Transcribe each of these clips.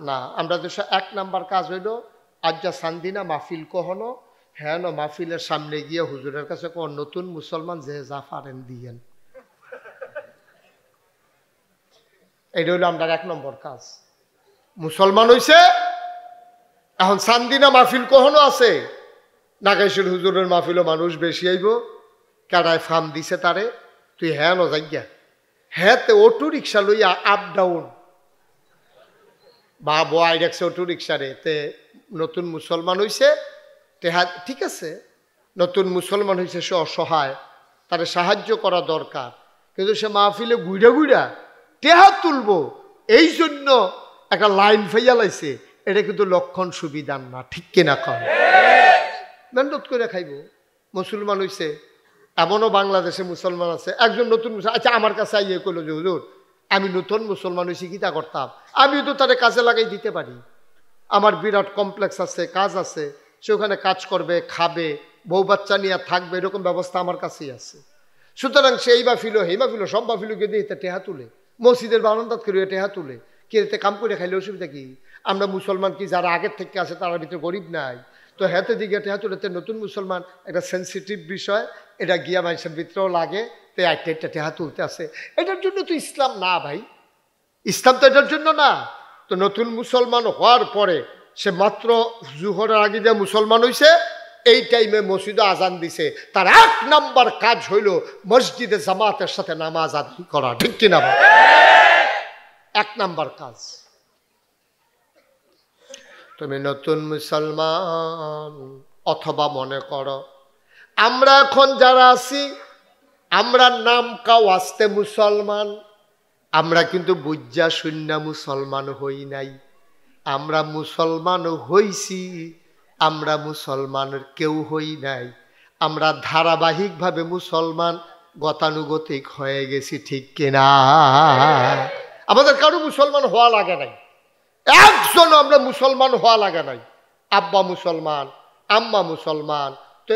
না আমরা দেশে 1 নাম্বার কাজ হইল আজ্জা সান্দিনা মাহফিল কহনো হ্যাঁ মাহফিলের সামনে গিয়ে হুজুরের কাছে কোন নতুন মুসলমান যে যা পারেন দিয়েন। এটা হইল আমরা 1 নম্বর কাজ। মুসলমান হইছে এখন সান্দিনা মাহফিল কখনো আছে নাগাইশুর হুজুরের মাহফিলও মানুষ বেশি আইব কারায় ফার্ম দিছে তারে তুই হ্যাঁ ন যাইয়া হ্যাঁ তে অটো রিক্সা লইয়া আপ ডাউন বা বয় রাখছে অটো রিক্সারে তে নতুন মুসলমান হইছে টেহা ঠিক আছে নতুন মুসলমান হইছে সে অসহায় তারে সাহায্য করা দরকার কিন্তু সে মাহফিলে গুইড়া গুইড়া টেহা তুলবো এই জন্য একটা লাইন ফাইয়া লাইছে এটা কিন্তু লক্ষণ সুবিধান না ঠিক কিনা কম মেহনত করে খাইব মুসলমান হইছে এমনও বাংলাদেশে মুসলমান আছে একজন নতুন আচ্ছা আমার কাছে আইয়ে কইলো যে হুজুর আমি নতুন মুসলমান হইছি কিতা করতাম আমিও তো তারে কাজে লাগাই দিতে পারি আমার বিরাট কমপ্লেক্স আছে কাজ আছে সে ওখানে কাজ করবে খাবে বউ বাচ্চা নিয়ে থাকবে এরকম ব্যবস্থা আমার কাছেই আছে সুতরাং সেই মাহফিল হেই মাহফিল সব মাহফিলকে দিয়ে টেহা তুলে মসজিদের বারান্দাত করে টেহা তুলে কেতে কাম করে খাইলে অসুবিধা কি আমরা মুসলমান কি যারা আগের থেকে আছে তার ভিতরে গরিব নাই তো হেতে দিকে টেহা তুলেতে নতুন মুসলমান একটা সেন্সিটিভ বিষয় এটা গিয়া মানুষের ভিতরেও লাগে তো একটা টেহা তুলতে আছে এটার জন্য তো ইসলাম না ভাই ইসলাম তো এটার জন্য না তো নতুন মুসলমান হওয়ার পরে সে মাত্র জুহরের আগে যে মুসলমান হইছে এই টাইমে মসজিদে আজান দিছে তার 1 নাম্বার কাজ হইল মসজিদে জামাতের সাথে নামাজ আদায় করা ঠিক কিনা 1 নাম্বার কাজ তুমি নতুন মুসলমান অথবা মনে করো আমরা এখন যারা আছি আমরা নাম কাও আসতে মুসলমান আমরা কিন্তু বুজ্জা শূন্য মুসলমান হই নাই আমরা মুসলমান হইছি আমরা মুসলমানের কেউ হই নাই আমরা ধারাবাহিকভাবে মুসলমান গতানুগতিক হয়ে গেছি ঠিক কিনা আমাদের কারো মুসলমান হওয়া লাগে নাই একজন আমরা মুসলমান হওয়া লাগে নাই আব্বা মুসলমান আম্মা মুসলমান তো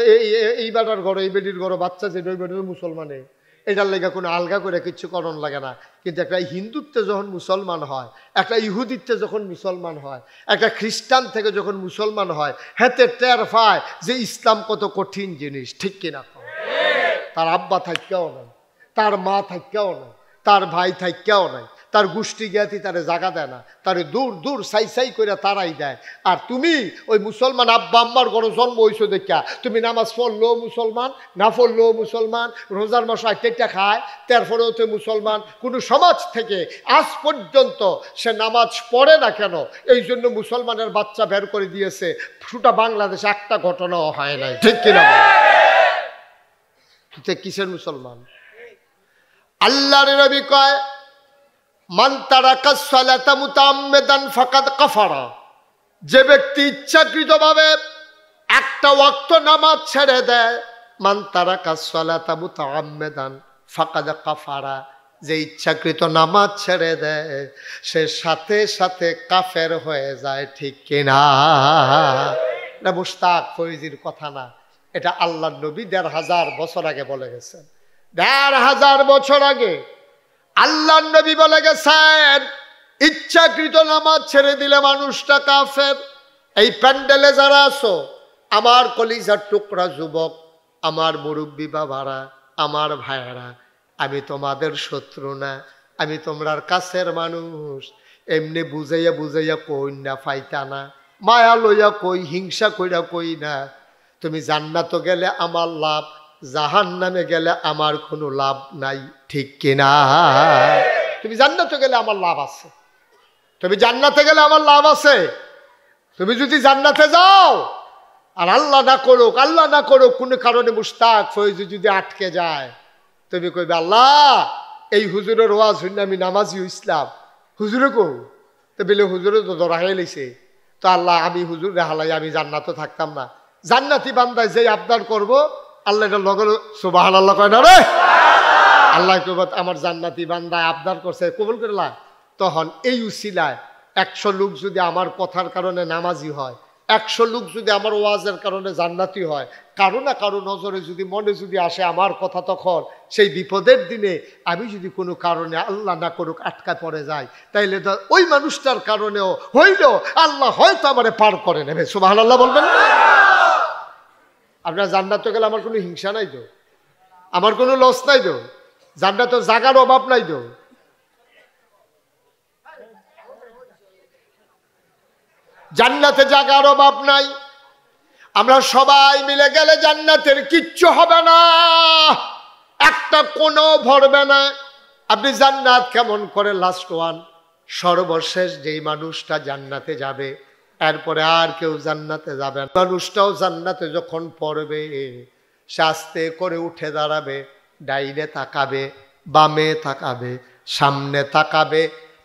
এই বেটার ঘর এই বেটির ঘর বাচ্চা যে ওই বেটার মুসলমানে এটার লেগে কোনো আলগা করে কিচ্ছু করণ লাগে না কিন্তু একটা হিন্দুত্বে যখন মুসলমান হয় একটা ইহুদিত্বে যখন মুসলমান হয় একটা খ্রিস্টান থেকে যখন মুসলমান হয় হেতে টের পায় যে ইসলাম কত কঠিন জিনিস ঠিক কিনা তার আব্বা থাকেও নাই তার মা থাকেও নাই তার ভাই থাকেও নাই তার গোষ্ঠী জ্ঞাতি তারে জাগা দেয় না তারে দূর দূর সাই সাই করে তারাই দেয় আর তুমি ওই মুসলমান আব্বা আম্মার ঘরে জন্ম হইছো দেখা তুমি নামাজ পড়লো মুসলমান না পড়লো মুসলমান রোজার মাস একটা খায় তারপরেও তো মুসলমান কোনো সমাজ থেকে আজ পর্যন্ত সে নামাজ পড়ে না কেন এই জন্য মুসলমানের বাচ্চা বের করে দিয়েছে পুরোটা বাংলাদেশে একটা ঘটনাও হয় নাই ঠিক কিনা কিসের মুসলমান আল্লাহর নবী কয় মান তারাকা সালাতা মুতাআম্মিদান ফাকাদ কাফারা যে ব্যক্তি ইচ্ছাকৃতভাবে একটা ওয়াক্ত নামাজ ছেড়ে দেয় মান তারাকা সালাতা মুতাআম্মিদান ফাকাদ কাফারা যে ইচ্ছাকৃত নামাজ ছেড়ে দেয় সে সাথে সাথে কাফের হয়ে যায় ঠিক কিনা এটা মুশতাক ফৈজির কথা না এটা আল্লাহর নবী ১৫০০ বছর আগে বলে গেছেন ১৫০০ বছর আগে আল্লাহর নবী বলে গেছেন ইচ্ছাকৃত নামাজ ছেড়ে দিলে মানুষটা কাফের এই প্যান্ডেলে যারা আছো আমার কলিজার টুকরা যুবক আমার মুরব্বী বাবারা আমার ভাইয়েরা আমি তোমাদের শত্রু না আমি তোমরার কাছের মানুষ এমনি বুঝাইয়া বুঝাইয়া কই না ফাইতা না মায়া লইয়া কই হিংসা কইরা কই না তুমি জান্নাত গেলে আমার লাভ জাহান্নামে গেলে আমার কোনো লাভ নাই ঠিক কিনা তুমি জান্নাতে গেলে আমার লাভ আছে তুমি জান্নাতে গেলে আমার লাভ আছে তুমি যদি জান্নাতে যাও আর আল্লাহ না করুক কোনো কারণে মুশতাক ফৈজ যদি আটকে যায় তুমি কইবে আল্লাহ এই হুজুরের ওয়াজ শুনে আমি নামাজি ইসলাম হুজুরে কো তো বলে হুজুরে তো ধরা হয়ে লইছে তো আল্লাহ আমি হুজুর রেহালাই আমি জান্নাতে থাকতাম না জান্নাতি বান্দায় যে আবদার করব আল্লাহ এটা লগে সুবহানাল্লাহ কয় না রে আল্লাহ কইব আমার জান্নাতি বান্দায় আবদার করছে কবুল করলা তখন এই উসিলায় 100 লোক যদি আমার কথার কারণে নামাজি হয় 100 লোক যদি আমার ওয়াজের কারণে জান্নাতি হয়, কারো না কারো নজরে যদি মনে যদি আসে আমার কথা, তখন সেই বিপদের দিনে আমি যদি কোনো কারণে আল্লাহ না করুক আটকা পড়ে যাই, তাইলে ওই মানুষটার কারণেও হইলেও আল্লাহ হয়তো আমারে পার করে নেবে। সুবহানাল্লাহ বলবেন না? আপনার জান্নাতে গেলে আমার কোনো হিংসা নাই তো, আমার কোনো লস নাই তো, জান্নাতে জাগার অভাব নাই তো। জান্নাতে জাগার অভাব নাই। আমরা সবাই মিলে গেলে জান্নাতের কিচ্ছু হবে না, একটা কোনো ভরবে না। আপনি জান্নাত কেমন করে লাস্ট ওয়ান, সর্বশেষ যেই মানুষটা জান্নাতে যাবে, এরপরে আর কেউ জান্নাতে যাবে না। মানুষটাও জান্নাতে যখন পড়বে, সে আস্তে করে উঠে দাঁড়াবে, ডাইনে তাকাবে, বামে তাকাবে, সামনে তাকাবে,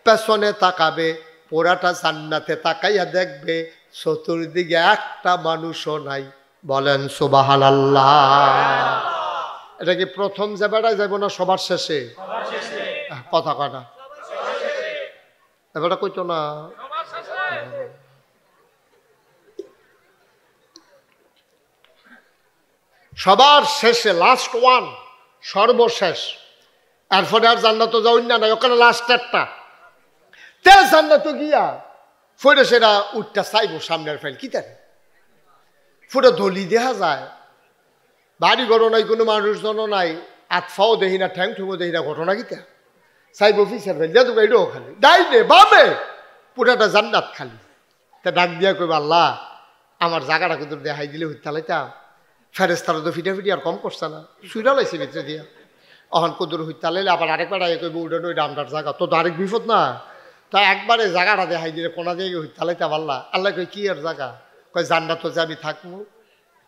পেছনে তাকাবে, পুরাটা জান্নাতে তাকাইয়া দেখবে চতুর্দিকে একটা মানুষও নাই। বলেন সুবহানাল্লাহ। এটা কি প্রথম যে বেড়ায় যাইব না সবার শেষে? কথা কথা এবারটা কইতো না। সবার শেষে, লাস্ট ওয়ান, সর্বশেষ। এরপরে আর জান্নাত যাওয়ার না, ওখানে লাস্ট একটা তে জান্নাত গিয়া ফোরে সেটা উঠটা চাইব সামনের ফাইল কি তার ফুটে ধলি দেখা যায়, বাড়ি ঘর নাই, কোনো মানুষজনও নাই, আতফাও দেখি না, ঠ্যাং ঠুঙো দেখি না, ঘটনা কিতা চাইব অফিসের ফাইল যা তো এটাও খালি, ডাইনে বামে পুরাটা জান্নাত খালি। তা ডাক দিয়া কইব আল্লাহ আমার জায়গাটা কিন্তু দেখাই দিলে হইতালাইতাম। ফেরেস্তারা তো ফিটা ফিটি আর কম করছে না, সুইরা লাইছে ভিতরে দিয়া। অহন কুদুর হইতালাইলে আবার আরেকবার আগে কইব উঠানো ওইটা আমরার জায়গা, তো আরেক বিপদ না। তা একবারে জায়গাটা দেখাই দিলে কোনা জায়গায় হইতালাইতাম। আল্লাহ আল্লাহ কই কি আর জায়গা, কয় জান্নাত যে আমি থাকবো।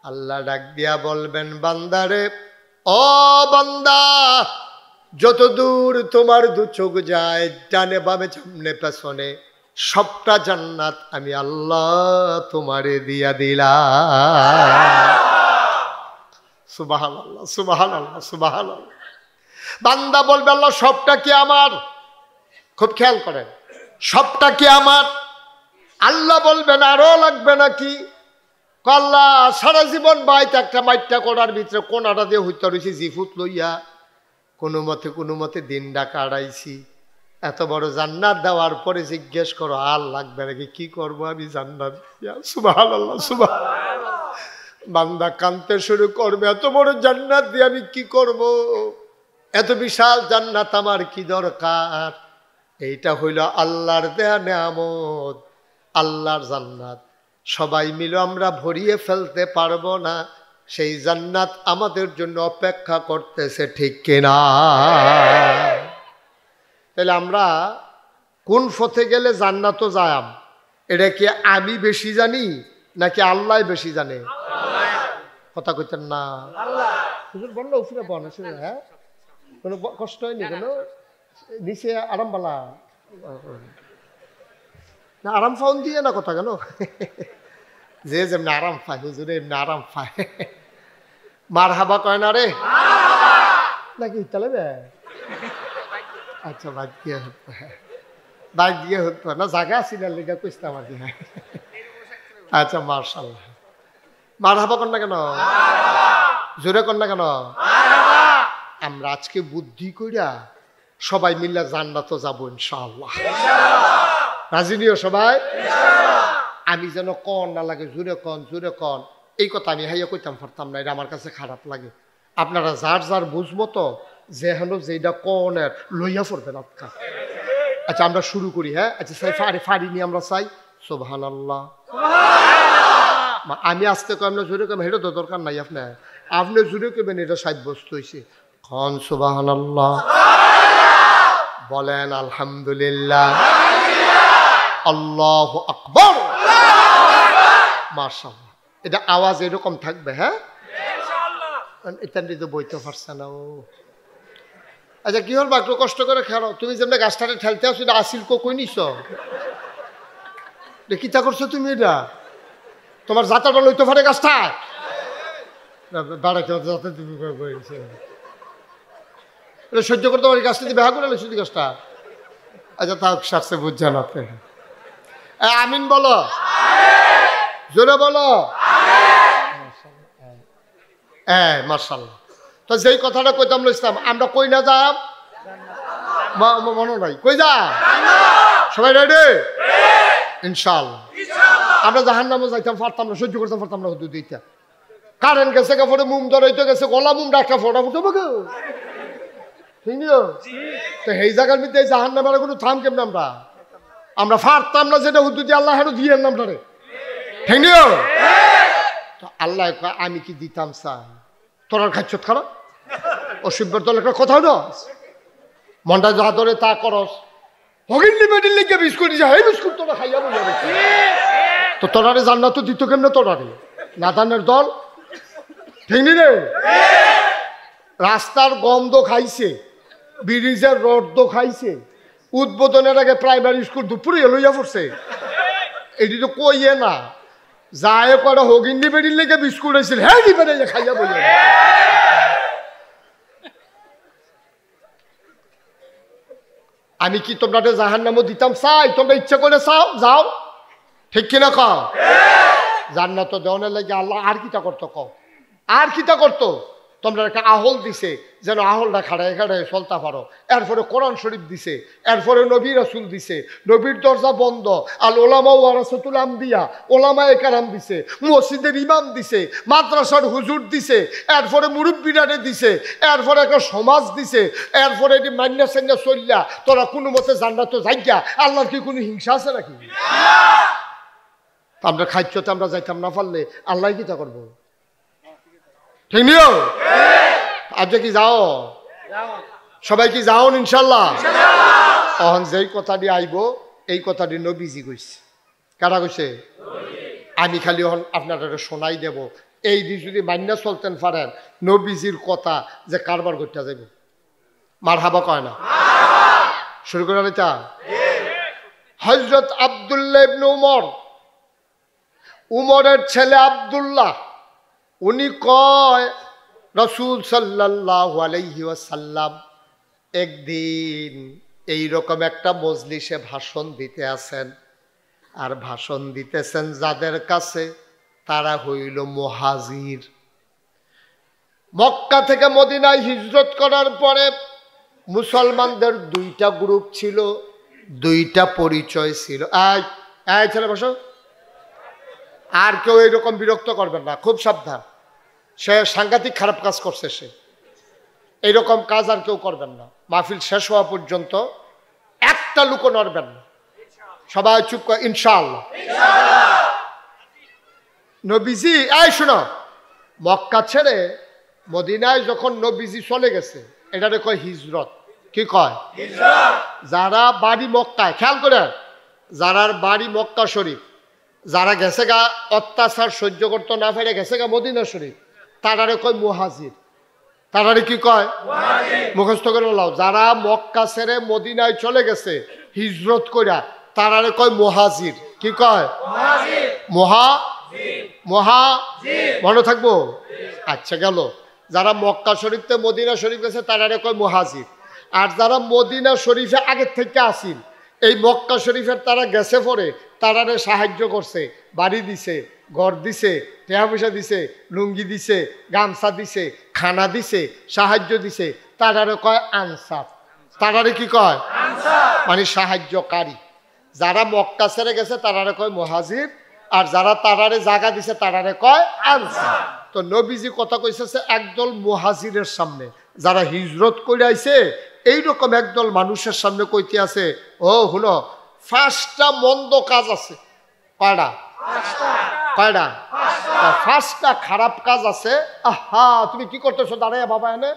আল্লাহ ডাক দিয়া বলবেন বান্দারে, ও বান্দা যত দূর তোমার দু চোখ যায়, ডানে বামে সামনে পেছনে, সবটা জান্নাত আমি আল্লাহ তোমারে দিয়া দিলাম। সুবহানাল্লাহ সুবহানাল্লাহ সুবহানাল্লাহ। বান্দা বলবে আল্লাহ সবটা কি আমার? খুব খেয়াল করেন, সবটা কি আমার? আল্লাহ বলবেন আরো লাগবে নাকি? আল্লাহ সারা জীবন বাইতে একটা মাইটটা করার ভিতরে কোনাটা দিয়ে হইতে রয়েছি জিফুত লইয়া, কোনো মতে দিনটা কাটাইছি। এত বড় জান্নাত দেওয়ার পরে জিজ্ঞেস করো আর লাগবে নাকি? কি করবো আমি জান্নাত? সুবহানাল্লাহ সুবহানাল্লাহ। বান্দা কাঁদতে শুরু করবে, এত বড় জান্নাত দিয়ে আমি কি করব? এত বিশাল জান্নাত আমার কি দরকার? এইটা হইল আল্লাহর দেয়া নেয়ামত, আল্লাহর জান্নাত। সবাই মিলে আমরা ভরিয়ে ফেলতে পারবো না, সেই জান্নাত আমাদের জন্য অপেক্ষা করতেছে, ঠিক কিনা? তাহলে আমরা কোন পথে গেলে জান্নাতও যায়াম, এটা কি আমি বেশি জানি নাকি আল্লাহ বেশি জানে? কথা কইতেন না? বললো উপরে বন আছে, হ্যাঁ কোনো কষ্ট হয়নি, কোনো নিচে আরাম বালা না, আরাম ফাউন দিয়ে না কথা কেন? যে যেমনি আরাম পায় হুজুরে এমনি আরাম পায়। মার হাবা কয় না রে নাকি? তাহলে আচ্ছা বাদ দিয়ে বাইক দিয়ে হতো না, জায়গা ছিল লেগা কইতে আমার দিয়ে। আচ্ছা মার্শাল্লাহ, মার হাবা কর না কেন? জোরে কর না কেন? আমরা আজকে বুদ্ধি কইরা সবাই মিল্লা জান্নাত যাবো ইনশাআল্লাহ। রাজি নিও সবাই? আমি যেন কন না লাগে, জোরে কন জোরে কন, এই কথা আমি হাইয়া কইতাম পারতাম না, এটা আমার কাছে খারাপ লাগে। আপনারা যার যার বুঝমতো যেহেন যেটা কনের লইয়া পড়বেন আপকা। আচ্ছা আমরা শুরু করি, হ্যাঁ? আচ্ছা সাই ফাড়ি নিয়ে আমরা চাই সুবহানাল্লাহ। আমি আসতে কম না জোরে কম, হেঁটে তো দরকার নাই আপনার, আপনি জোরে কবেন, এটা সাব্যস্ত হয়েছে। খন সুবহানাল্লাহ বলেন, আলহামদুলিল্লাহ, আল্লাহু আকবার, মাশাআল্লাহ। এটা আওয়াজ এরকম থাকবে, হ্যাঁ? এটা তো বইতে পারছে না ও। আচ্ছা কি হল, একটু কষ্ট করে খেলো। তুমি যেমন গাছটাকে ঠেলতে আসো, এটা আসিল কই নিছ? কিতা করছো তুমি? এটা তোমার যাত্রাটা লইতে পারে গাছটা বাড়াইতে যাতে তুমি এটা সহ্য করতে পারি, গাছটা দিয়ে বেহা করে লইছো গাছটা। আচ্ছা তাও সারছে বুঝছেন আপনি। আমিন বলো, জোরে বলো মাশাআল্লাহ। তো যেই কথাটা কইতাম ইসলাম, আমরা কই না যাম মনে নাই, কই যা সবাই রেডি ইনশাআল্লাহ। আমরা জাহান্নামে যাইতাম পারতাম না, সহ্য করতে পারতাম না হুদুদ দিতে। কারেন্ট গেছে কাপড়ে মুম ধরাইতে গেছে, গলা মুম ডাক্তার ফোটা ফুটে বগে ঠিক নিও। তো এই জায়গার মধ্যে জাহান্নামের কোনো থাম কেমন আমরা পারতাম না, যেটা হুদুদ দিয়ে আল্লাহ হেন দিয়ে নাম ধরে ঠিক নিও। তো আল্লাহ আমি কি দিতাম চাই, তোর খাচ্ছ খারাপ অসভ্যর দল একটা কথা হলো, মনটা যা ধরে তা করস, হগিল্লি মেডিল লিখে বিস্কুট দিছে, এই বিস্কুট তোরা খাইয়া বলে তো তোরারে জান্নাত দিত কেমনে, তোরারে নাদানের দল ঠিক নি রে। রাস্তার গন্ধ খাইছে, ব্রিজের রড খাইছে, উদ্বোধনের আগে প্রাইমারি স্কুল দুপুরে লইয়া পড়ছে, এটি তো কইয়ে না যায় করে হগিন্নি বেডির লেগে বিস্কুট হয়েছিল, হ্যাঁ দিবে খাইয়া বলে। আমি কি তোমরা জাহান্নামও দিতাম চাই, তোমরা ইচ্ছা করে চাও যাও ঠিক কিনা কও। জান্নাত দেওয়ানের লাগে আল্লাহ আর কিটা করতো কও, আর কিটা করতো। তোমরা একটা আহল দিছে যেন আহলটা খাড়ায় খাড়ায় চলতে পারো, এরপরে কোরআন শরীফ দিছে, এরপরে নবী রাসূল দিছে, নবীর দরজা বন্ধ, আল ওলামা ওয়ারাসাতুল আম্বিয়া ওলামায়ে কেরাম দিছে, মসজিদের ইমাম দিছে, মাদ্রাসার হুজুর দিছে, এরপরে মুরব্বিরারে দিছে, এরপরে একটা সমাজ দিছে, এরপরে এটি মান্না সান্না চললা তোরা কোনো মতে জান্নাত যাইয়া, আল্লাহর কি কোনো হিংসা আছে নাকি? আমরা খাইতে আমরা যাইতাম না পারলে আল্লাহ কি তা করবো ঠিক নিও। আজকে কি যাও সবাই, কি যাও ইনশাল্লাহ। তখন যেই কথাটি আইব এই কথাটি নবীজি কইছে, কারা কইছে? আমি খালি আপনারা শোনাই দেব, এই দিন যদি মান্না চলতেন পারেন নবীজির কথা যে কারবার করতে যাইব, মারহাবা কয় না, শুরু করে নিতা। হযরত আব্দুল্লাহ ইবনে উমর, উমরের ছেলে আব্দুল্লাহ, উনি কয় রাসূল সাল্লাল্লাহু আলাইহি ওয়াসাল্লাম একদিন এইরকম একটা মজলিসে ভাষণ দিতে আছেন, আর ভাষণ দিতেছেন যাদের কাছে তারা হইল মুহাজির। মক্কা থেকে মদিনায় হিজরত করার পরে মুসলমানদের দুইটা গ্রুপ ছিল, দুইটা পরিচয় ছিল। এই ছেলে বসো, আর কেউ এইরকম বিরক্ত করবেন না, খুব সাবধান, সে সাংঘাতিক খারাপ কাজ করছে, সে এইরকম কাজ আর কেউ করবেন না। মাহফিল শেষ হওয়া পর্যন্ত একটা লুকো নড়বেন না, সবাই চুপ করে ইনশাআল্লাহ। নবীজি এই শোনো, মক্কা ছেড়ে মদিনায় যখন নবীজি চলে গেছে এটারে কয় হিজরত। কি কয়? হিজরত। যারা বাড়ি মক্কায়, খেয়াল করে, যারার বাড়ি মক্কা শরীফ, যারা গেছে গা অত্যাচার সহ্য করতে না পেরে গেছে গা মদিনা শরীফ, তারারে কয় মুহাজির। তারারে কি কয়? মুখস্থ করে লাও। যারা মক্কা ছেড়ে মদিনায় চলে গেছে হিজরত কইরা, তারারে কয় মুহাজির। কি কয়? মনে থাকবো? আচ্ছা গেল। যারা মক্কা শরীফ থেকে মদিনা শরীফ গেছে তারারে কয় মুহাজির। আর যারা মদিনা শরীফে আগের থেকে আসিল, এই মক্কা শরীফের তারা গেছে পরে তারারে সাহায্য করছে, বাড়ি দিছে, ঘর দিছে, টাকা পয়সা দিছে, লুঙ্গি দিছে, গামছা দিছে, খানা দিছে, সাহায্য দিছে, তারারে কয় আনসার। তারারে কি কয়? মানে সাহায্যকারী। যারা মক্কা ছেড়ে গেছে তারারে কয় মুহাজির, আর যারা তারারে জায়গা দিছে তারারে কয় আনসার। তো নবীজি কথা কইছে একদল মুহাজিরের সামনে, যারা হিজরত করে আইছে এইরকম একদল মানুষের সামনে কইতে আছে, ও হলো 5টা মন্দ কাজ আছে। কয়টা? 5টা খারাপ কাজ আছে। আহা, তুমি কি করতেছো দাঁড়াইয়া বাবা? এনে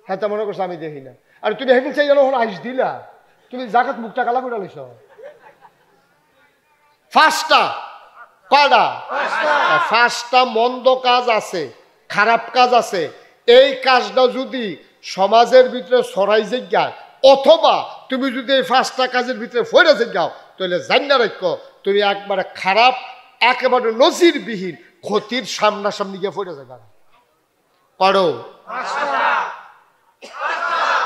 হ্যাঁ, তা মনে করছো আমি দেখি না। আর তুমি হেঁটে চাই যেন আইস দিলা, তুমি জাকাত মুখটা কালা করে লইছ। 5টা। কয়টা? 5টা মন্দ কাজ আছে, খারাপ কাজ আছে। এই কাজটা যদি সমাজের ভিতরে ছড়াই যাই, অথবা তুমি যদি এই 5টা কাজের ভিতরে ফইরা যাও, তাহলে জান্না রাখো তুমি একবারে খারাপ, একেবারে নজিরবিহীন ক্ষতির সামনাসামনি গিয়ে ফইরা যাবে। করো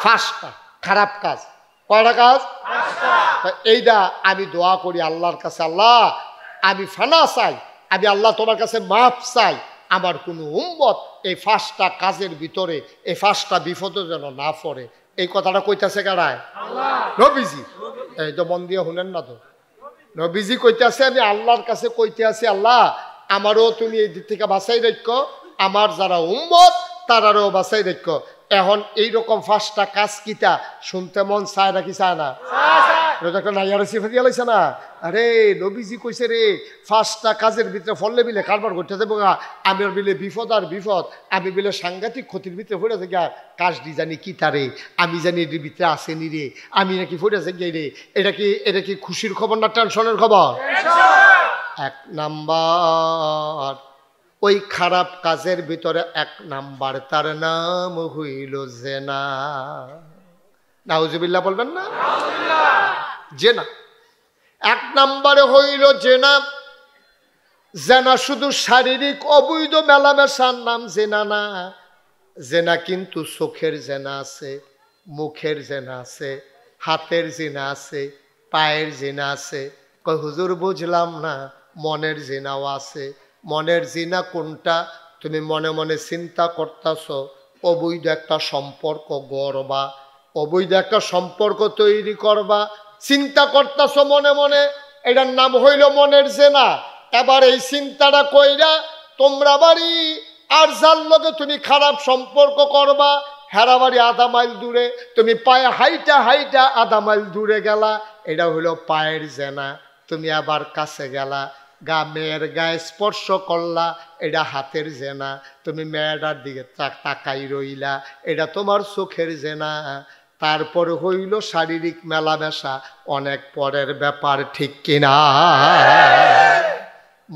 5টা খারাপ কাজ। কয়টা কাজ? এইটা আমি দোয়া করি আল্লাহর কাছে, আল্লাহ আমি ফানা চাই, আমি আল্লাহ তোমার কাছে মাফ চাই, আমার কোনো উম্মত এই 5টা কাজের ভিতরে এই 5টা বিপদে যেন না পড়ে। এই কথাটা কইতাছে কারায়? নবীজি। এই তো মন দিয়ে শুনেন না তো, নবীজি কইতেছে আমি আল্লাহর কাছে কইতে আছি, আল্লাহ আমারও তুমি এই দিক থেকে বাঁচাই রাখো, আমার যারা উম্মত তারারও বাঁচাই রাখো। এখন এইরকম 5টা কাজ কিতা শুনতে মন চায় নাকি চায় না? একটা নাইয়ার সিফা দিয়া লাইছে না। আরে নবীজি কইছে রে 5টা কাজের ভিতরে ফললে বিলে কারবার করতে দেবো গা, আমি বিলে বিপদ আর বিপদ, আমি বিলে সাংঘাতিক ক্ষতির ভিতরে পড়ে থাকি। কাজ দি জানি কি তারে, আমি জানি এর ভিতরে আসেনি রে, আমি নাকি পড়ে থাকি রে। এটা কি খুশির খবর না টেনশনের খবর? 1 নাম্বার ওই খারাপ কাজের ভিতরে 1 নাম্বার, তার নাম হইল জেনা। নাউজুবিল্লাহ বলবেন না? জেনা 1 নাম্বারে হইল জেনা। জেনা শুধু শারীরিক অবৈধ মেলামেশার নাম জেনা না, জেনা কিন্তু চোখের জেনা আছে, মুখের জেনা আছে, হাতের জেনা আছে, পায়ের জেনা আছে। কই হুজুর বুঝলাম না, মনের জেনাও আছে। মনের জিনা কোনটা? তুমি মনে মনে চিন্তা করতেছ অবৈধ একটা সম্পর্ক গড়বা, অবৈধ একটা সম্পর্ক তৈরি করবা, চিন্তা করতেছ মনে মনে, এটার নাম হইল মনের জেনা। এবার এই চিন্তাটা কইরা তোমরা বাড়ি আর যার লগে তুমি খারাপ সম্পর্ক করবা, হেরা বাড়ি আধা মাইল দূরে, তুমি পায়ে হাইটা হাইটা আধা মাইল দূরে গেলা, এটা হইল পায়ের জেনা। তুমি আবার কাছে গেলা, মেয়ের গায়ে স্পর্শ করলা, এটা হাতের জেনা। তুমি মেয়েটার দিকে তাকাই রইলা, এটা তোমার চোখের জেনা। তারপরে হইল শারীরিক মেলামেশা, অনেক পরের ব্যাপার, ঠিক কিনা?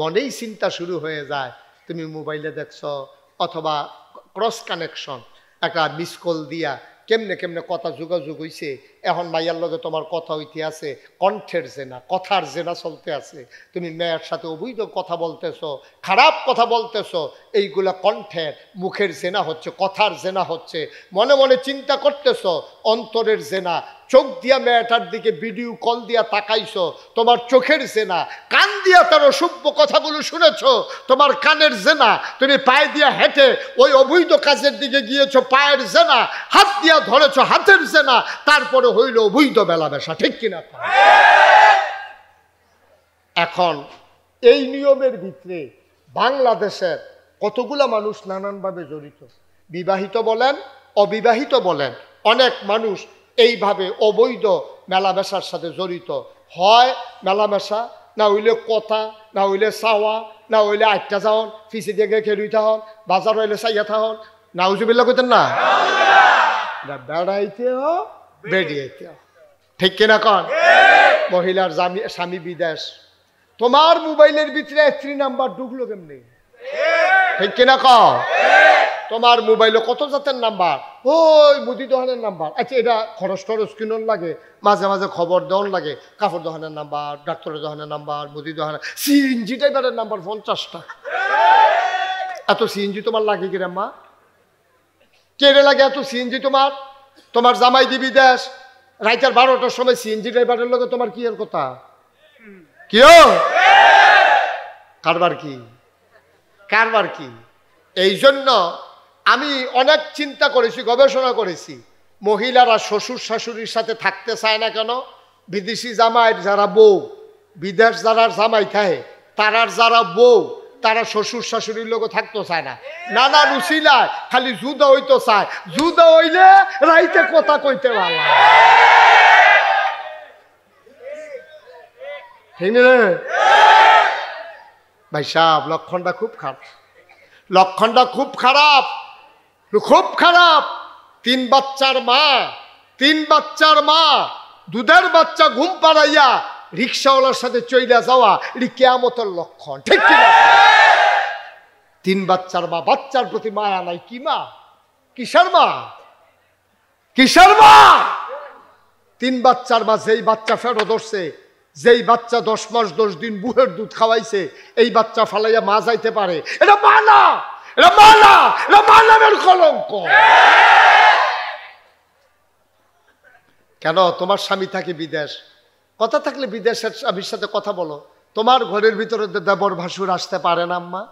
মনেই চিন্তা শুরু হয়ে যায়। তুমি মোবাইলে দেখছ অথবা ক্রস কানেকশন, একটা মিস কল দিয়া কেমনে কেমনে কথা যোগাযোগ হইছে। এখন মাইয়ার লগে তোমার কথা হইতে আছে, কণ্ঠের জেনা, কথার জেনা চলতে আছে। তুমি মেয়ের সাথে অবৈধ কথা বলতেছো, খারাপ কথা বলতেছো, এইগুলা কণ্ঠের মুখের জেনা হচ্ছে, কথার জেনা হচ্ছে। মনে মনে চিন্তা করতেছো, অন্তরের জেনা। চোখ দিয়া মেয়েটার দিকে ভিডিও কল দিয়া তাকাইছো, তোমার চোখের জেনা। কান দিয়া তার অসভ্য কথাগুলো শুনেছো, তোমার কানের জেনা। তুমি পায়ে দিয়া হেঁটে ওই অবৈধ কাজের দিকে গিয়েছো, পায়ের জেনা। হাত দিয়া ধরেছো, হাতের জেনা। তারপরে হইল অবৈধ মেলামেশা, ঠিক কিনা? এখন এই নিয়মের ভিতরে বাংলাদেশের কতগুলা মানুষ নানানভাবে জড়িত, বিবাহিত বলেন অবিবাহিত বলেন, অনেক মানুষ এইভাবে অবৈধ মেলামেশার সাথে জড়িত। হয় মেলামেশা, না হইলে কথা, না হইলে চাওয়া, না হইলে আটটা যাওন, ফিসে দিয়ে খেলুইতে হন, বাজার হইলে চাইয়াথা হন। নাউজুবিল্লাহ কইতেন না? বেড়াইতে হ, বেড়িয়েতে হ, ঠিক কিনা কন? মহিলার স্বামী বিদেশ, তোমার মোবাইলের ভিতরে 3 নাম্বার ঢুকলো কেমনি, ঠিক কিনা কন? তোমার মোবাইলে কত জাতের নাম্বার, ওই মুদি দোকানের নাম্বার। আচ্ছা, এটা খরচ টরচ কিনুন লাগে, মাঝে মাঝে খবর দেওয়ার লাগে, কাপড় দোকানের নাম্বার, ডাক্তারের দোকানের নাম্বার, মুদি দোকানের, সিএনজি ড্রাইভারের নাম্বার 50টা। এত সিএনজি তোমার লাগে কিরে মা? কেড়ে লাগে এত সিএনজি তোমার? তোমার জামাই দিবি দেশ, রাইতের 12টার সময় সিএনজি ড্রাইভারের লগে তোমার কি এর কথা? কি কারবার কি, কারবার কি? এই জন্য আমি অনেক চিন্তা করেছি, গবেষণা করেছি, মহিলারা শ্বশুর শাশুড়ির সাথে থাকতে চায় না কেন? বিদেশি জামাইয়ের যারা বউ, বিদেশ যারা জামাই থাকে, তারার যারা বউ, তারা শ্বশুর শাশুড়ির লোক থাকতে চায় না। নানা রুচিলায় খালি জুদা হইতে চায়, জুদা হইলে রাইতে কথা কইতে ভালো, ঠিক না ভাই সাহেব? লক্ষণটা খুব খারাপ, লক্ষণটা খুব খারাপ, খুব খারাপ। 3 বাচ্চার মা, 3 বাচ্চার মা, দুধের বাচ্চা ঘুম পাড়াইয়া রিক্সাওয়ালার সাথে চইলা যাওয়া, এটি কিয়ামতের লক্ষণ, ঠিক কিনা? 3 বাচ্চার মা, বাচ্চার প্রতি মায়া নাই। কি মা? কিসের মা? কিসের মা? 3 বাচ্চার মা, যেই বাচ্চা ফেরত ধরছে, যেই বাচ্চা 10 মাস 10 দিন বুহের দুধ খাওয়াইছে, এই বাচ্চা ফালাইয়া মা যাইতে পারে? এটা মা না, এটা মা না, এটা মা নামের কলঙ্ক। কেন? তোমার স্বামী থাকে বিদেশ, কথা থাকলে বিদেশের স্বামীর সাথে কথা বলো, তোমার ঘরের ভিতরে দেবর ভাসুর আসতে পারে না আম্মা?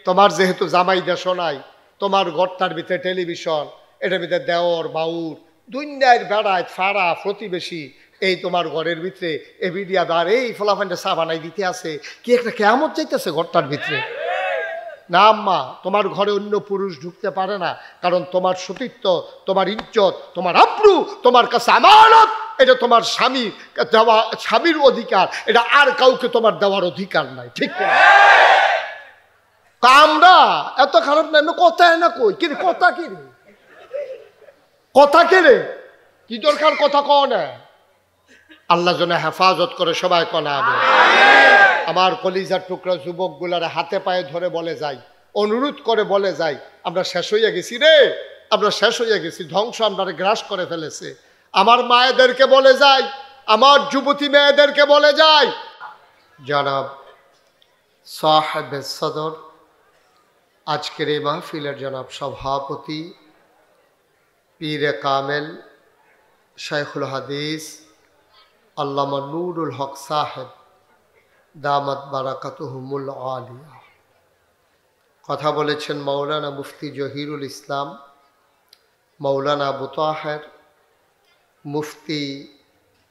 তোমার যেহেতু জামাই দেশ নাই, তোমার ঘরটার ভিতরে টেলিভিশন, এটার ভিতরে দেওর বাউর দুনিয়ার বেড়ায় ফাড়া প্রতিবেশী, এই তোমার ঘরের ভিতরে এবিডিয়া বার এই ফলাফানটা চা বানাই দিতে আছে, কি একটা কেমন চাইতেছে ঘরটার ভিতরে? না আম্মা, তোমার ঘরে অন্য পুরুষ ঢুকতে পারে না, কারণ তোমার সতীত্ব, তোমার ইজ্জত, তোমার আব্রু তোমার কাছে আমানত। এটা তোমার স্বামী দেওয়া, স্বামীর অধিকার, এটা আর কাউকে তোমার দেওয়ার অধিকার নাই, ঠিক না? আমরা এত খারাপ না, কথা না কই কি রে, কথা কি রে, কথা কে রে, কি দরকার কথা কও না? আল্লাহ যেন হেফাজত করে, সবাই কনা হবে। আমার কলিজার টুকরা যুবক গুলার হাতে পায়ে ধরে বলে যাই, অনুরোধ করে বলে যাই, আমরা শেষ হইয়া গেছি রে, আমরা শেষ হইয়া গেছি, ধ্বংস আমরা গ্রাস করে ফেলেছে। আমার মায়েদেরকে বলে যাই, আমার যুবতী মেয়েদেরকে বলে যাই, জনাব সাহেবে সদর, আজকের এই মাহফিলের জনাব সভাপতি পীরে কামেল শাইখুল হাদিস আল্লামা নুরুল হক সাহেব দামাত বারাকাতুহুমুল আলিয়া, কথা বলেছেন মাওলানা মুফতি জহিরুল ইসলাম, মাওলানা আবু তাহের, মুফতি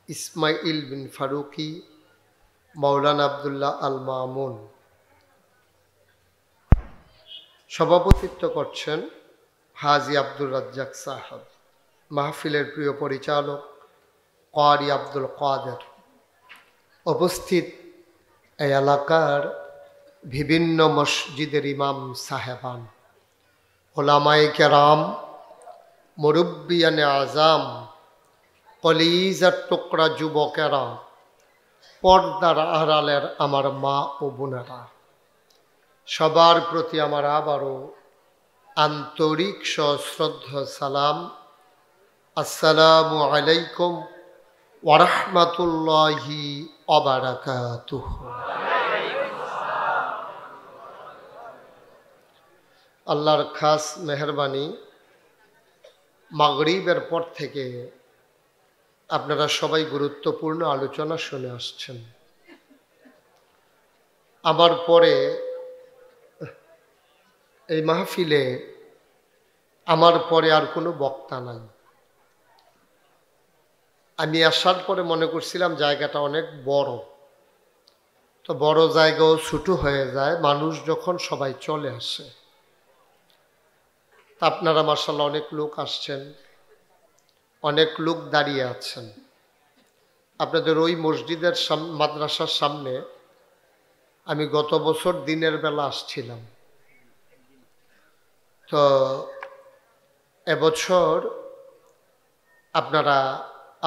ইসমাইল বিন ফারুকি, মাওলানা আবদুল্লাহ আল মামুন। সভাপতিত্ব করছেন হাজি আব্দুর রাজ্জাক সাহেব, মাহফিলের প্রিয় পরিচালক কারি আব্দুল কাদের। উপস্থিত এই এলাকার বিভিন্ন মসজিদের ইমাম সাহেবান, ওলামায়ে কেরাম, মুরব্বিয়ানে আজাম, কলিজার টুকরা যুবকেরা, পর্দার আড়ালের আমার মা ও বোনেরা, সবার প্রতি আমার আবারও আন্তরিক সশ্রদ্ধা সালাম। আসসালামু আলাইকুম ওয়া রাহমাতুল্লাহি ওয়া বারাকাতুহু। আল্লাহর খাস মেহরবানি, মাগরিবের পর থেকে আপনারা সবাই গুরুত্বপূর্ণ আলোচনা শুনে আসছেন। আমার পরে এই মাহফিলে আমার পরে আর কোনো বক্তা নাই। আমি আসার পরে মনে করছিলাম জায়গাটা অনেক বড়, তো বড় জায়গাও ছোট হয়ে যায় মানুষ যখন সবাই চলে আসে। তা আপনারা মাশাআল্লাহ অনেক লোক আসছেন, অনেক লোক দাঁড়িয়ে আছেন। আপনাদের ওই মসজিদের মাদ্রাসার সামনে আমি গত বছর দিনের বেলা আসছিলাম, তো এবছর আপনারা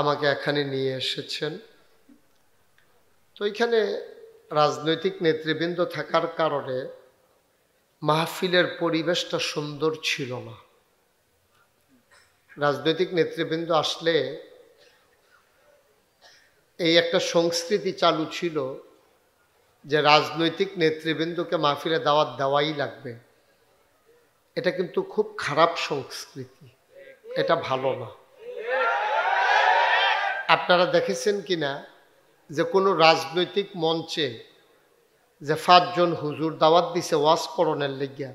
আমাকে এখানে নিয়ে এসেছেন। তো এখানে রাজনৈতিক নেতৃবৃন্দ থাকার কারণে মাহফিলের পরিবেশটা সুন্দর ছিল না। রাজনৈতিক নেতৃবৃন্দ আসলে এই একটা সংস্কৃতি চালু ছিল যে রাজনৈতিক নেতৃবৃন্দকে মাহফিলে দাওয়াত দেওয়াই লাগবে। এটা কিন্তু খুব খারাপ সংস্কৃতি, এটা ভালো না। আপনারা দেখেছেন কিনা যে কোনো রাজনৈতিক মঞ্চে যে 5 জন হুজুর দাওয়াত দিছে ওয়াজ করণের লেগিয়া,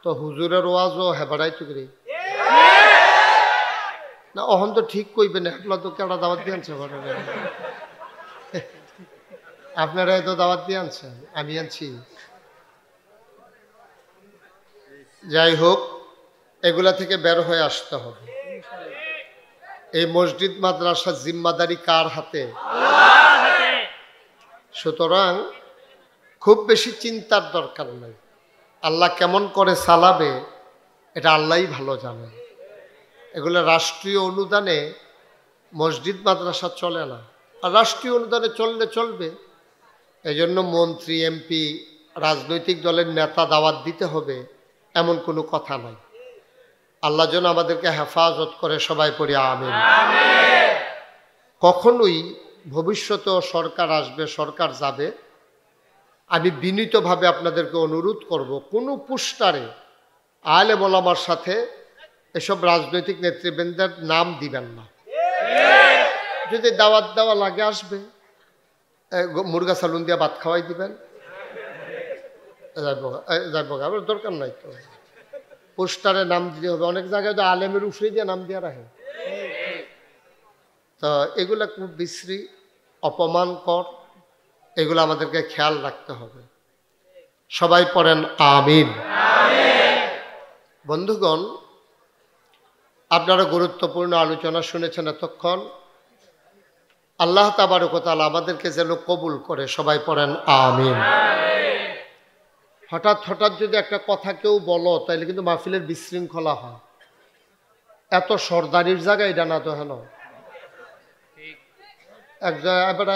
তো হুজুরের ওয়াজও হেবাড়াই টুকরি না, অহন তো ঠিক কইবেন, একলা তো কেডা দাওয়াত দিয়ে আনছে, আপনারা তো দাওয়াত দিয়ে আনছেন, আমি আনছি। যাই হোক, এগুলা থেকে বের হয়ে আসতে হবে। এই মসজিদ মাদ্রাসার জিম্মাদারি কার হাতে? সুতরাং খুব বেশি চিন্তার দরকার নাই। আল্লাহ কেমন করে চালাবে এটা আল্লাহই ভালো জানে। এগুলো রাষ্ট্রীয় অনুদানে মসজিদ মাদ্রাসা চলে না, আর রাষ্ট্রীয় অনুদানে চললে চলবে। এই জন্য মন্ত্রী, এমপি, রাজনৈতিক দলের নেতা দাওয়াত দিতে হবে এমন কোনো কথা নাই। আল্লাহ যেন আমাদেরকে হেফাজত করে, সবাই পড়ি আমিন। কখনোই ভবিষ্যতেও সরকার আসবে, সরকার যাবে, আমি বিনীতভাবে আপনাদেরকে অনুরোধ করব, কোনো পোস্টারে আলেম ওলামার সাথে এসব রাজনৈতিক নেতৃবৃন্দের নাম দিবেন না। যদি দাওয়াত দেওয়া লাগে আসবে, মুরগা সালুন দিয়ে ভাত খাওয়াই দিবেন, যাইব আমার দরকার নাই তো। পোস্টারে নাম দিতে হবে, অনেক জায়গায় তো আলেমের উফরে দিয়ে নাম দিয়ে রাখে। তো এগুলা খুব বিশ্রী, অপমানকর, এগুলো আমাদেরকে খেয়াল রাখতে হবে। সবাই পড়েন আমিন। বন্ধুগণ, আপনারা গুরুত্বপূর্ণ আলোচনা শুনেছেন এতক্ষণ। আল্লাহ তাবারক ওয়া তাআলা আমাদেরকে যেন কবুল করে। সবাই পড়েন আমিন। হঠাৎ হঠাৎ যদি একটা কথা কেউ বলো তাহলে কিন্তু মাহফিলের বিশৃঙ্খলা হয়। এত সর্দারির জায়গা এটা না তো হেন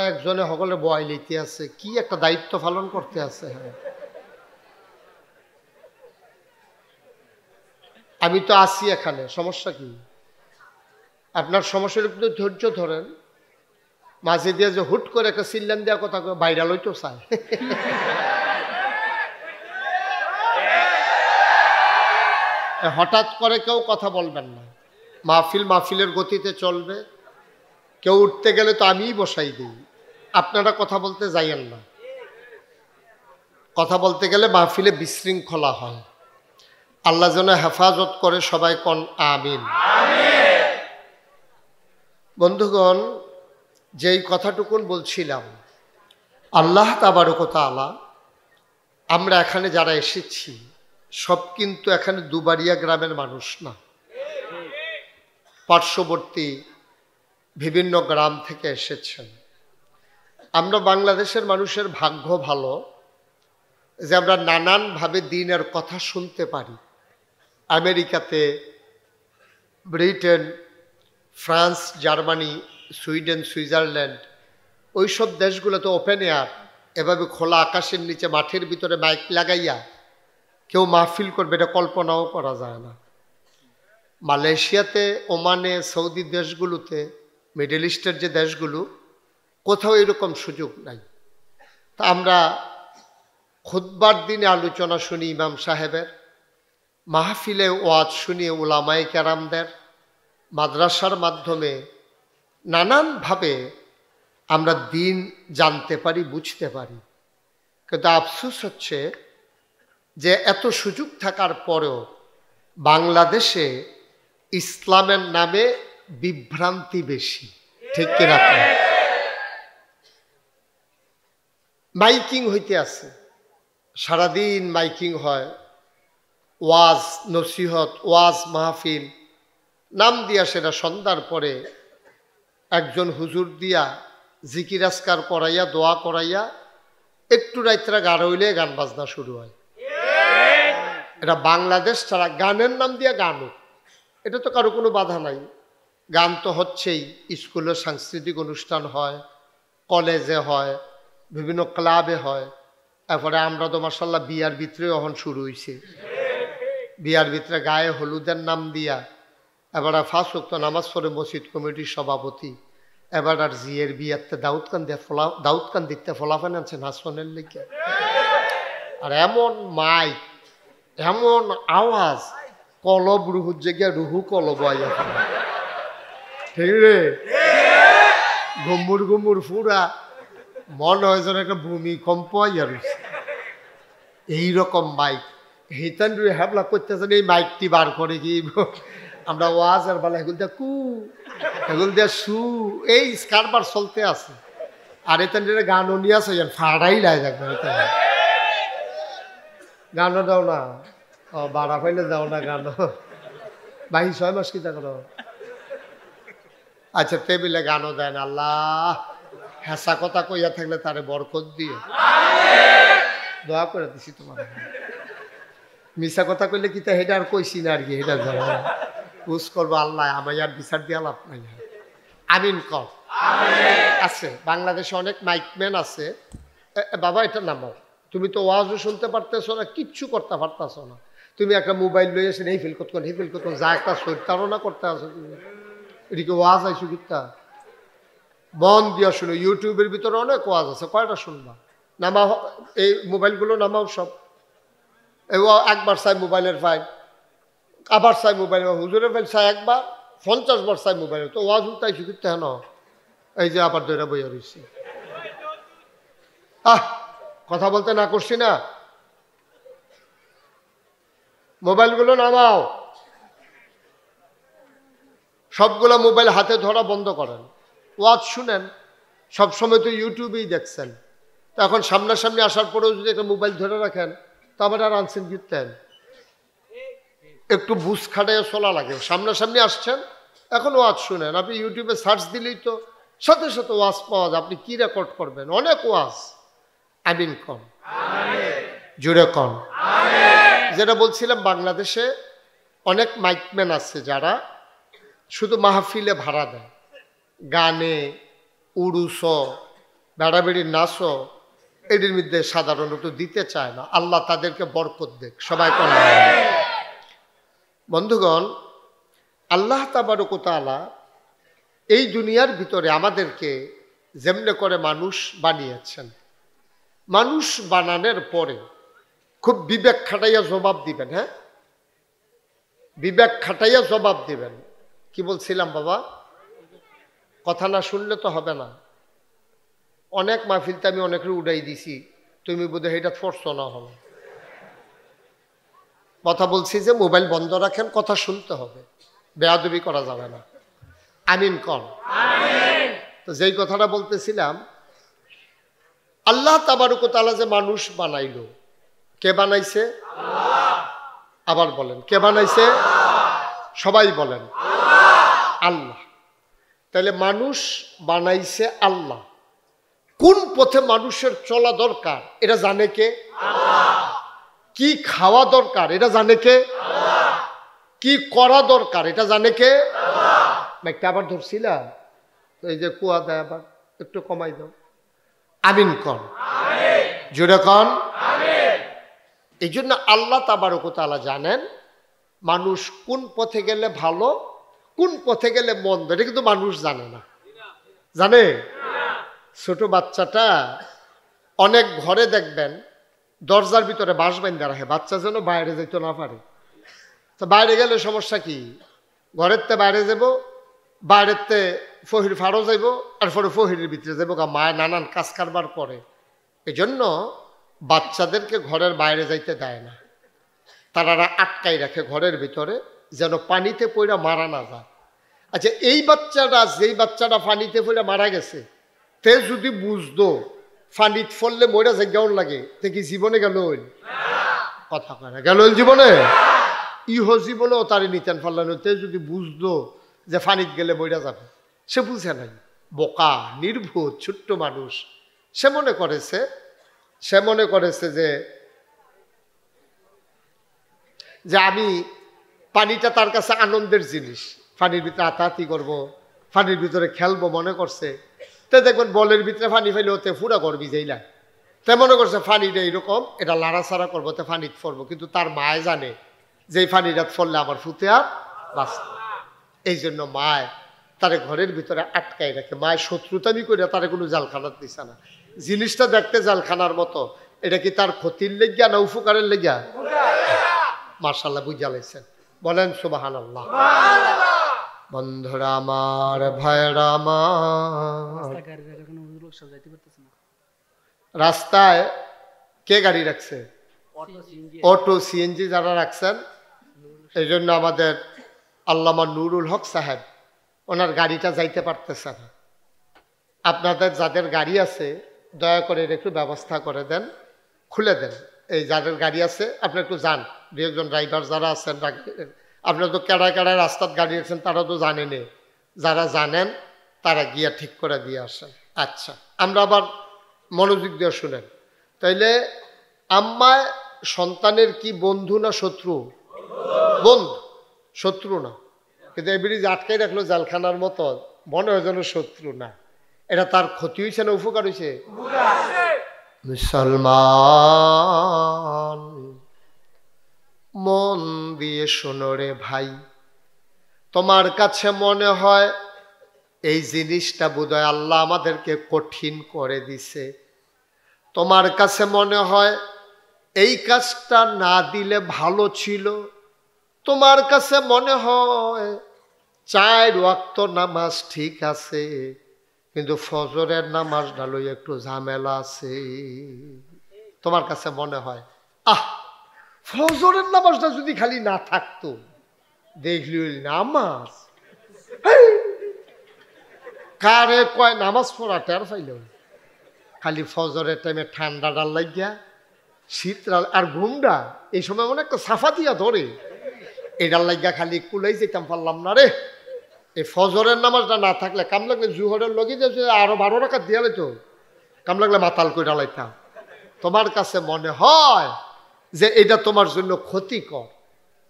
একজনে সকলে বয় লইতে আছে, কি একটা দায়িত্ব পালন করতে আছে। হ্যাঁ, আমি তো আছি এখানে, সমস্যা কি? আপনার সমস্যার একটু ধৈর্য ধরেন। মাঝে দিয়ে যে হুট করে একটা সিল্লান দেওয়া কথা ভাইরাল হইতেও চায়। হঠাৎ করে কেউ কথা বলবেন না। মাহফিলের গতিতে চলবে। কেউ উঠতে গেলে তো আমিই বসাই দিই, আপনারা কথা বলতে যাইয়েন না। কথা বলতে গেলে মাহফিলে বিশৃঙ্খলা হয়। আল্লাহ যেন হেফাজত করে। সবাই কোন আমিন। বন্ধুগণ, যেই কথাটুকুন বলছিলাম, আল্লাহ তাবারক ওয়া তাআলা আমরা এখানে যারা এসেছি সব কিন্তু এখানে দুবারিয়া গ্রামের মানুষ না, পার্শ্ববর্তী বিভিন্ন গ্রাম থেকে এসেছেন। আমরা বাংলাদেশের মানুষের ভাগ্য ভালো যে আমরা নানানভাবে দ্বীনের কথা শুনতে পারি। আমেরিকাতে, Britain, France, Germany, Sweden, Switzerland, ওইসব দেশগুলোতে ওপেন এয়ার, এভাবে খোলা আকাশের নিচে মাঠের ভিতরে মাইক লাগাইয়া কেউ মাহফিল করবে, এটা কল্পনাও করা যায় না। মালয়েশিয়াতে, ওমানে, সৌদি দেশগুলোতে, মিডল ইস্টের যে দেশগুলো, কোথাও এরকম সুযোগ নাই। তা আমরা খুতবার দিনে আলোচনা শুনি ইমাম সাহেবের, মাহফিলে ওয়াজ শুনি উলামায়ে কেরামদের, মাদ্রাসার মাধ্যমে নানানভাবে আমরা দিন জানতে পারি, বুঝতে পারি। কিন্তু আফসোস হচ্ছে যে এত সুযোগ থাকার পরেও বাংলাদেশে ইসলামের নামে বিভ্রান্তি বেশি। ঠিক কিনা? মাইকিং হইতে আছে, সারাদিন মাইকিং হয়, ওয়াজ নসিহত, ওয়াজ মাহফিল নাম দিয়া সেটা সন্ধ্যার পরে একজন হুজুর দিয়া জিকির আজকার করাইয়া, দোয়া করাইয়া একটু রাত্রা গান হইলে গান বাজনা শুরু হয়। এটা বাংলাদেশ ছাড়া গানের নাম দিয়া গান হোক, এটা তো কারো কোনো বাধা নাই। গান তো হচ্ছেই, স্কুলের সাংস্কৃতিক অনুষ্ঠান হয়, কলেজে হয়, বিভিন্ন ক্লাবে হয়। তারপরে আমরা তো মাশাআল্লাহ বিয়ার ভিতরে এখন শুরু হয়েছে। বিয়ার ভিতরে গায়ে হলুদের নাম দিয়া এবার 5 ওয়াক্ত নামাজ পড়ে মসজিদ কমিটির সভাপতি, এবার আর জিয়ের বিয়াতে দাউদকান দিতে ফলাফান আনছেন হাসনের লিখে। আর এমন মাইক, এমন আওয়াজ, কলব রুহুর জায়গায় রুহু কলব আইয়া, ঠিক রে? গুমুর গুমুর ফুরা মনে হয় যেন একটা ভূমিকম্প আইয়া রয়েছে। এইরকম মাইক হিতান হ্যাবলা করতেছেন, এই মাইকটি বার করে কি আমরা ওয়াজ আর বলা এগুলো দিয়া কু, এগুলো দিয়া সু, এই কারবার চলতে আছে। আর এতেন গানও নিয়ে আসে, ফাড়াই লাই যাবে। গানও দাও না, ও বাড়া পাইলে দাও না গানও। 22 মাস কি দেখো। আচ্ছা, টেবিলে গানও দেন আল্লাহ, হেসা কথা কইয়া থাকলে তারে বরকত দিয়ে দোয়া করে দিছি। তোমার মিশা কথা কইলে কি তা হেটা আর কইছি না আর কি, হেটা যাবো বুঝ করবো আল্লাহ, আমার আর বিচার দিয়ে লাভ নাই। আমিন কর। আছে বাংলাদেশে অনেক মাইকম্যান আছে। বাবা এটা নামাও, তুমি তো ওয়াজও শুনতে পারতেছো না, কিচ্ছু করতে পারতেছো না। তুমি একটা মোবাইল লই এসে এই ফিল করতো, এই ফিল করতো, যা একটা সৈতারণা করতে আসো তুমি। এদিকে ওয়াজ আইসো কিতা মন দিয়া শুনো। ইউটিউবের ভিতরে অনেক ওয়াজ আছে, কয়টা শুনবা? নামাও এই মোবাইলগুলো, নামাও সব। একবার চাই মোবাইলের ফাইল, আবার চাই মোবাইল, হুজুরের ফাইল চাই একবার, 50 বার চাই মোবাইল। তো ওয়াজ উল্টাইছো কিতা হেন, এই যে আবার দৈরা বইয়া রয়েছে। কথা বলতে না করছি না, মোবাইলগুলো নামাও, সবগুলো মোবাইল হাতে ধরা বন্ধ করেন, ওয়াজ শুনেন। সবসময় তো ইউটিউবেই দেখছেন, তো এখন সামনাসামনি আসার পরেও যদি একটা মোবাইল ধরে রাখেন তো আবার আর আনছেন জিততেন। একটু বুঝ খাটাইয়া চলা লাগে। সামনাসামনি আসছেন, এখন ওয়াজ শুনেন। আপনি ইউটিউবে সার্চ দিলেই তো সাথে সাথে ওয়াজ পাওয়া যায়। আপনি কি রেকর্ড করবেন? অনেক ওয়াজ। আমিন কন, জুড়ে কন। যেটা বলছিলাম, বাংলাদেশে অনেক মাইকম্যান আছে যারা শুধু মাহফিলে ভাড়া দেয়, গানে উড়ুস বেড়াবেড়ির নাচও এটির মধ্যে সাধারণত দিতে চায় না। আল্লাহ তাদেরকে বরকত দেখ, সবাই কোন। বন্ধুগণ, আল্লাহ তাবারক ওয়া তাআলা এই দুনিয়ার ভিতরে আমাদেরকে যেমনে করে মানুষ বানিয়েছেন, মানুষ বানানোর পরে খুব বিবেক খাটাইয়া জবাব দিবেন। হ্যাঁ, বিবেক খাটাইয়া জবাব দিবেন। কি বলছিলাম বাবা? কথা না শুনলে তো হবে না। অনেক মাহফিলতে আমি অনেকের উড়াই দিছি, তুমি বোধহয় এটা ফোরছো না হলো। কথা বলছি যে মোবাইল বন্ধ রাখেন, কথা শুনতে হবে, বেয়াদবি করা যাবে না। আমিন কন। তো যেই কথাটা বলতেছিলাম, আল্লাহ তাবারক ওয়া তাআলা যে মানুষ বানাইলো, কে বানাইছে? আবার বলেন, কে বানাইছে? সবাই বলেন আল্লাহ। তাহলে মানুষ বানাইছে আল্লাহ। কোন পথে মানুষের চলা দরকার এটা জানে কে? কি খাওয়া দরকার এটা জানে কে? কি করা দরকার এটা জানে কে? একটা আবার ধরছিলাম, এই যে কুয়া দেয়, আবার একটু কমাই দাও। আমিন কন, জোরে কন। এই জন্য আল্লাহ তাবারক ওয়া তাআলা জানেন মানুষ কোন পথে গেলে ভালো, কোন পথে গেলে মন্দ। এটা কিন্তু মানুষ জানে না। জানে? ছোট বাচ্চাটা অনেক ঘরে দেখবেন দরজার ভিতরে বাঁশ বাঁধা রাখে, বাচ্চা যেন বাইরে যেতে না পারে। তো বাইরে গেলে সমস্যা কি? ঘরের তে বাইরে যাব, বাইরের তে ফহির ফাড়ো যাইব, আর পরে ফহিরের ভিতরে যাবো। মায় নানান কাজ কারবার করে, এই জন্য বাচ্চাদেরকে ঘরের বাইরে যাইতে দেয় না। তারা আটকাই রাখে ঘরের ভিতরে, যেন পানিতে পড়া মারা না যায়। আচ্ছা, এই বাচ্চাটা, যেই বাচ্চাটা পানিতে পড়ে মারা গেছে, তে যদি বুঝতো পানিতে ফললে মরা যায় কেমন লাগে, তে কি জীবনে গেল? কথা কয় না, গেল জীবনে? ইহ জীবনেও তারে নিতেন ফেললেন। তে যদি বুঝতো যে পানিতে গেলে মরা যাবে, সে বুঝে নাই। বোকা, নির্ভুল, ছোট্ট মানুষ। সে মনে করেছে যে আমি, পানিটা তার কাছে আনন্দের জিনিস, পানির ভিতরে হাতাহাতি করবো, পানির ভিতরে খেলবো মনে করছে। তো দেখবেন বলের ভিতরে পানি ফেলে ওতে পুরা গরবি যাইলা, তে মনে করছে পানিটা এইরকম, এটা লাড়াছাড়া করবো, তে পানিতে ফলবো। কিন্তু তার মায় জানে যে এই পানিটা ফললে আমার ফুতে আর বাঁচত। এই জন্য মায় তারে ঘরের ভিতরে আটকাই রাখে। মায় শত্রুতামি করে তারে কোনো জালখানার দিছে না। জিনিসটা দেখতে জালখানার মতো, এটা কি তার ক্ষতির লেগিয়া না উপকারের লেগিয়া? মাশাআল্লাহ, বুঝা লাইছেন, বলেন সুবহানাল্লাহ। বন্ধুরা আমার, ভাইরা আমার, রাস্তায় কে গাড়ি রাখছে? অটো, সিএনজি যারা রাখছেন, এই জন্য আমাদের আল্লামা নুরুল হক সাহেব, ওনার গাড়িটা যাইতে পারতেছে না। আপনাদের যাদের গাড়ি আছে দয়া করে একটু ব্যবস্থা করে দেন, খুলে দেন। এই যাদের গাড়ি আছে আপনি একটু যান, দু একজন ড্রাইভার যারা আছেন, আপনারা তো কেড়ায় কেড়ায় রাস্তার গাড়ি আছেন, তারা তো জানেনি। যারা জানেন তারা গিয়া ঠিক করে দিয়ে আসেন। আচ্ছা, আমরা আবার মনোযোগ দিয়ে শুনেন। তাইলে আম্মায় সন্তানের কি বন্ধু না শত্রু? বন্ধু, শত্রু না। কিন্তু এই ব্রিজ আটকাই রাখলো জালখানার মতো, মনে হয় যেন শত্রু না। এটা তার ক্ষতি হয়েছে না উপকার হয়েছে? মুসলমান মন দিয়ে শোনো রে ভাই, তোমার কাছে মনে হয় এই জিনিসটা বোধহয় আল্লাহ আমাদেরকে কঠিন করে দিছে। তোমার কাছে মনে হয় এই কাজটা না দিলে ভালো ছিল। তোমার কাছে মনে হয় 4 ওয়াক্ত নামাজ ঠিক আছে, কিন্তু ফজরের নামাজটা লই একটু ঝামেলা আছে। তোমার কাছে মনে হয় ফজরের নামাজটা যদি খালি না থাকতো, দেখলি নামাজ কারে কয় নামাজ পড়া টের পাইল, খালি ফজরের টাইমে ঠান্ডাটা লাগিয়া শীত আর ঘুমটা এই সময় মনে একটা সাফা দিয়া ধরে, এটার লাগিয়া খালি কুলাই যেতাম পারলাম না রে। এই ফজরের নামাজটা না থাকলে কাম লাগলে জুহরের লগে যে আরো 12 রাকাত দিয়া লাইতো, কাম লাগলে মাতাল কইরা লাইতাম। তোমার কাছে মনে হয় যে এটা তোমার জন্য ক্ষতিকর,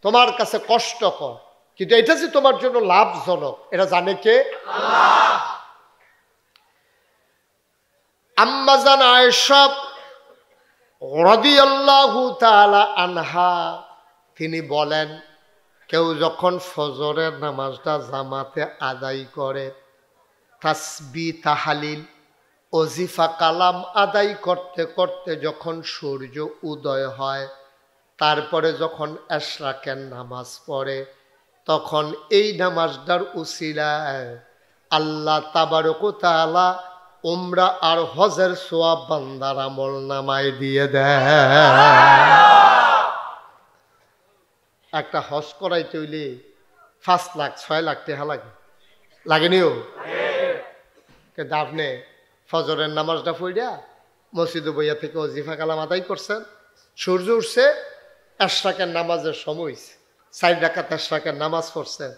তোমার কাছে কষ্টকর, কিন্তু এটা যে তোমার জন্য লাভজনক এটা জানে কে? আল্লাহ। আম্মা জান আয়েশা রাদিয়াল্লাহু তাআলা আনহা তিনি বলেন, কেউ যখন ফজরের নামাজটা জামাতে আদায় করে, তাসবিহ তাহলিল ওজিফা কালাম আদায় করতে করতে যখন সূর্য উদয় হয়, তারপরে যখন এশরাকের নামাজ পড়ে, তখন এই নামাজটার উসিলায় আল্লাহ তাবারক ওয়া তাআলা উমরা আর হজের সওয়াব বান্দার আমল নামায় দিয়ে দেয়। একটা হজ করাইতে হইলে 5 লাখ 6 লাখ টাকা লাগেনিও, কিন্তু আপনি ফজরের নামাজটা পড়িয়া মসজিদে বইয়া থেকে ওজিফা কালাম আদায় করছেন, সূর্য উঠছে, এশরাকের নামাজের সময় 4 রাকাত এশরাকের নামাজ পড়ছেন,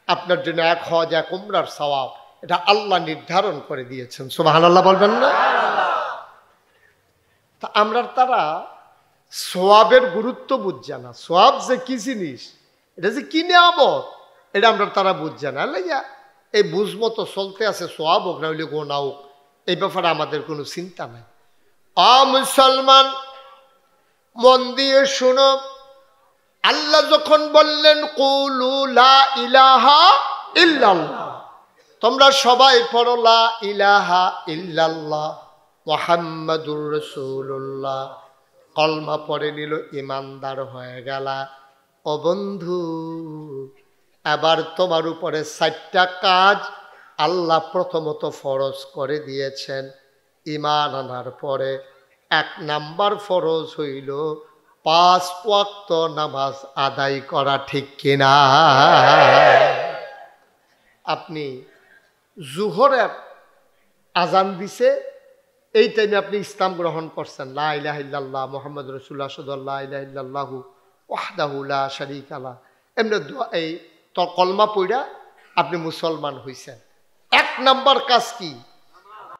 আপনার জন্য 1 হজ 1 উমরার সওয়াব এটা আল্লাহ নির্ধারণ করে দিয়েছেন। সুবহানাল্লাহ বলবেন না? তা আমরা তারা সোয়াবের গুরুত্ব বুঝছে না, সোয়াব যে কি জিনিস, এটা যে কি নিয়ামত এটা আমরা তারা বুঝছে না। লাইয়া এই বুঝমতো চলতে আছে, সোয়াব হোক না হইলে গোনা হোক, এই ব্যাপারে আমাদের কোনো চিন্তা নাই। মুসলমান মন দিয়ে শুনো, আল্লাহ যখন বললেন কুলু লা ইলাহা ইল্লাল্লাহ, তোমরা সবাই পড়ো লা ইলাহা ইল্লাল্লাহ মুহাম্মাদুর রাসূলুল্লাহ, কলমা পড়ে নিল, ইমানদার হয়ে গেলা। ও বন্ধু, এবার তোমার উপরে 4টা কাজ আল্লাহ প্রথমত ফরজ করে দিয়েছেন ঈমান আনার পরে। 1 নাম্বার ফরজ হইল 5 ওয়াক্ত নামাজ আদায় করা, ঠিক কিনা? আপনি জুহরের আজান দিছে, এই টাইমে আপনি ইসলাম গ্রহণ করছেন, লা ইলাহা ইল্লাল্লাহ মুহাম্মাদুর রাসূলুল্লাহ সাল্লাল্লাহু লা ইলাহা ইল্লাল্লাহু ওয়াহদাহু লা শারীকা লাহু, এমনি এই কলমা পড়া আপনি মুসলমান হইছেন। 1 নাম্বার কাজ কি?